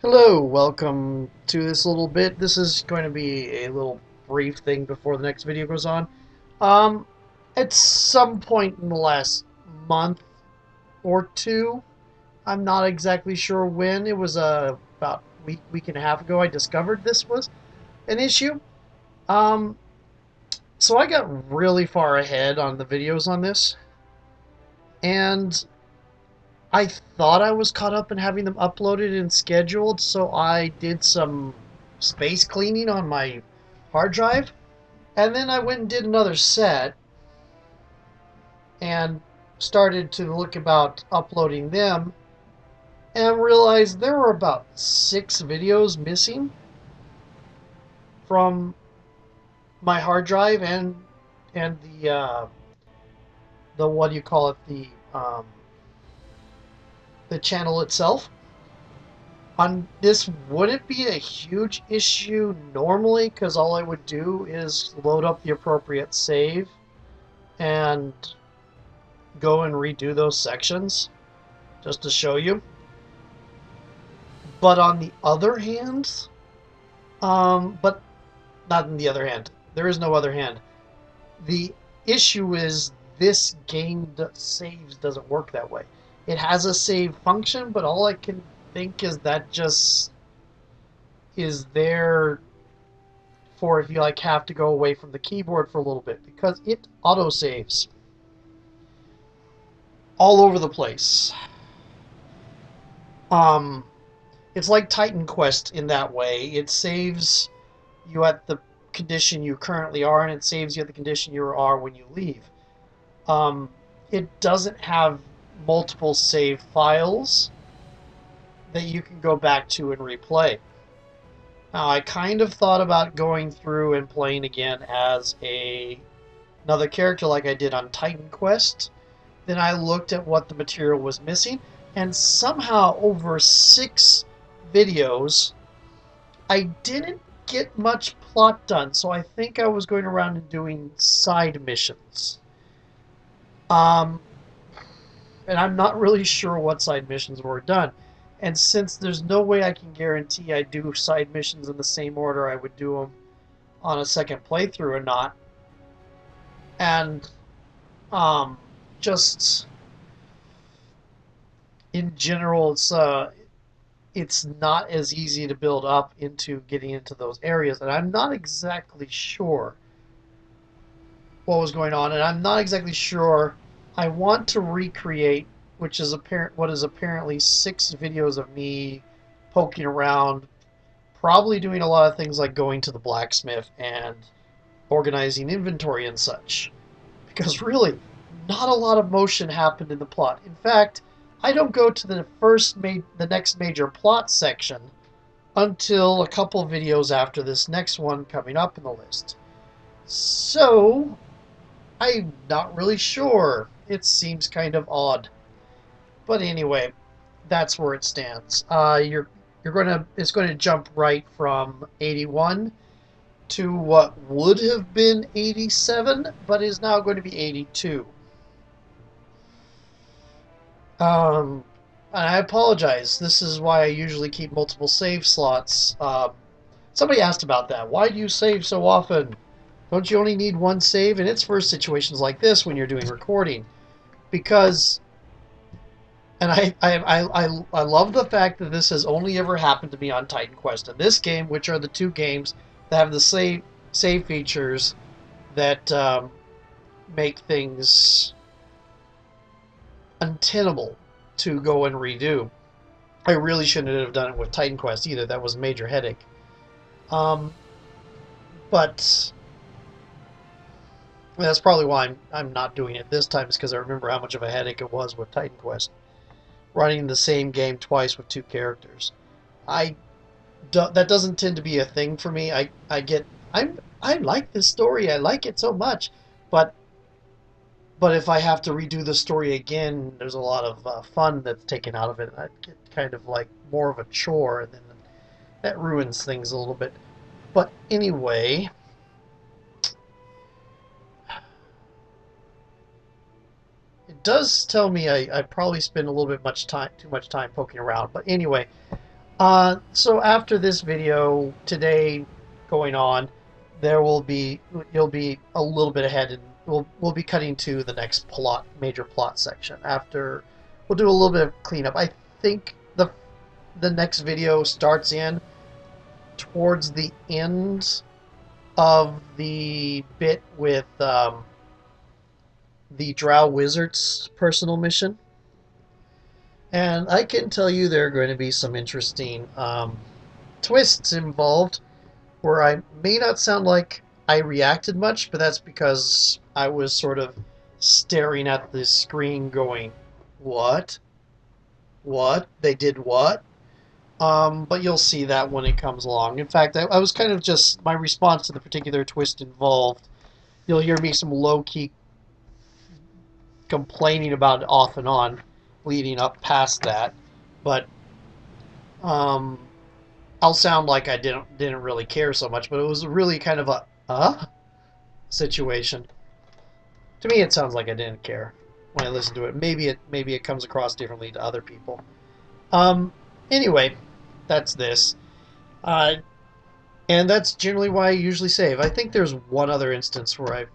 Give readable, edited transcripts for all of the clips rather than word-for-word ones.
Hello, welcome to this little bit. This is going to be a little brief thing before the next video goes on. Um, at some point in the last month or two, I'm not exactly sure when, it was about week and a half ago, I discovered this was an issue. Um, so I got really far ahead on the videos on this, and I thought I was caught up in having them uploaded and scheduled, so I did some space cleaning on my hard drive, and then I went and did another set and started to look about uploading them and realized there were about 6 videos missing from my hard drive and the what do you call it, the channel itself. On this wouldn't be a huge issue normally, because all I would do is load up the appropriate save and go and redo those sections just to show you. But on the other hand, but not on the other hand, there is no other hand. The issue is this game saves doesn't work that way. It has a save function, but all I can think is that just is there for if you like have to go away from the keyboard for a little bit, because it auto saves all over the place. Um, it's like Titan Quest in that way. It saves you at the condition you currently are, and it saves you at the condition you are when you leave. Um, it doesn't have multiple save files that you can go back to and replay. Now, I kind of thought about going through and playing again as another character like I did on Titan Quest. Then I looked at what the material was missing, and somehow over 6 videos, I didn't get much plot done, so I think I was going around and doing side missions. Um, and I'm not really sure what side missions were done. And since there's no way I can guarantee I do side missions in the same order I would do them on a second playthrough or not, and um, just in general, it's not as easy to build up into getting into those areas, and I'm not exactly sure what was going on, and I'm not exactly sure I want to recreate, which is what is apparently 6 videos of me poking around, probably doing a lot of things like going to the blacksmith and organizing inventory and such, because really, not a lot of motion happened in the plot. In fact, I don't go to the next major plot section until a couple videos after this next one coming up in the list. So, I'm not really sure. It seems kind of odd. But anyway, that's where it stands. It's going to jump right from 81 to what would have been 87, but is now going to be 82. Um, and I apologize. This is why I usually keep multiple save slots. Somebody asked about that. Why do you save so often? Don't you only need one save? And it's for situations like this when you're doing recording. Because, and I love the fact that this has only ever happened to me on Titan Quest and this game, which are the 2 games that have the save features that make things untenable to go and redo. I really shouldn't have done it with Titan Quest either. That was a major headache. Um, but that's probably why I'm not doing it this time, is because I remember how much of a headache it was with Titan Quest, running the same game twice with 2 characters. That doesn't tend to be a thing for me. I like this story. I like it so much, but if I have to redo the story again, there's a lot of fun that's taken out of it. I get kind of like more of a chore, and then that ruins things a little bit. But anyway, it does tell me I probably spend a little bit too much time poking around. But anyway, So after this video today going on, there will be you'll be a little bit ahead, and we'll be cutting to the next major plot section. After we'll do a little bit of cleanup. I think the next video starts in towards the end of the bit with the Drow Wizard's personal mission. And I can tell you there are going to be some interesting twists involved where I may not sound like I reacted much, but that's because I was sort of staring at the screen going, what? What? They did what? But you'll see that when it comes along. In fact, I was kind of just, my response to the particular twist involved, you'll hear me some low-key complaining about it off and on leading up past that. But um, I'll sound like I didn't really care so much, but it was really kind of a situation. To me, it sounds like I didn't care when I listened to it. Maybe it comes across differently to other people. Um, anyway, that's this. Uh, and that's generally why I usually save. I think there's one other instance where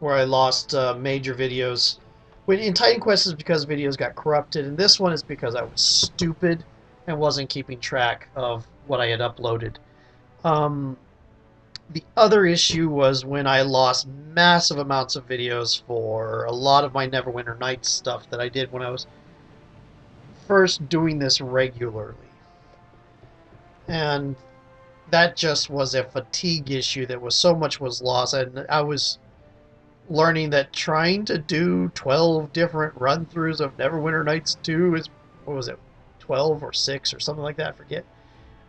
I lost major videos. When in Titan Quest is because videos got corrupted, and this one is because I was stupid and wasn't keeping track of what I had uploaded. The other issue was when I lost massive amounts of videos for a lot of my Neverwinter Nights stuff that I did when I was first doing this regularly. And that just was a fatigue issue that was so much was lost, and I was learning that trying to do 12 different run-throughs of Neverwinter Nights 2 is, what was it, 12 or 6 or something like that, I forget,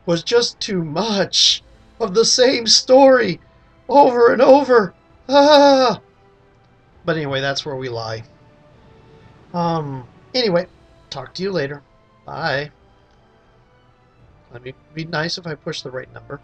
was just too much of the same story over and over. Ah! But anyway, that's where we lie. Anyway, talk to you later. Bye. Let me be nice if I push the right number.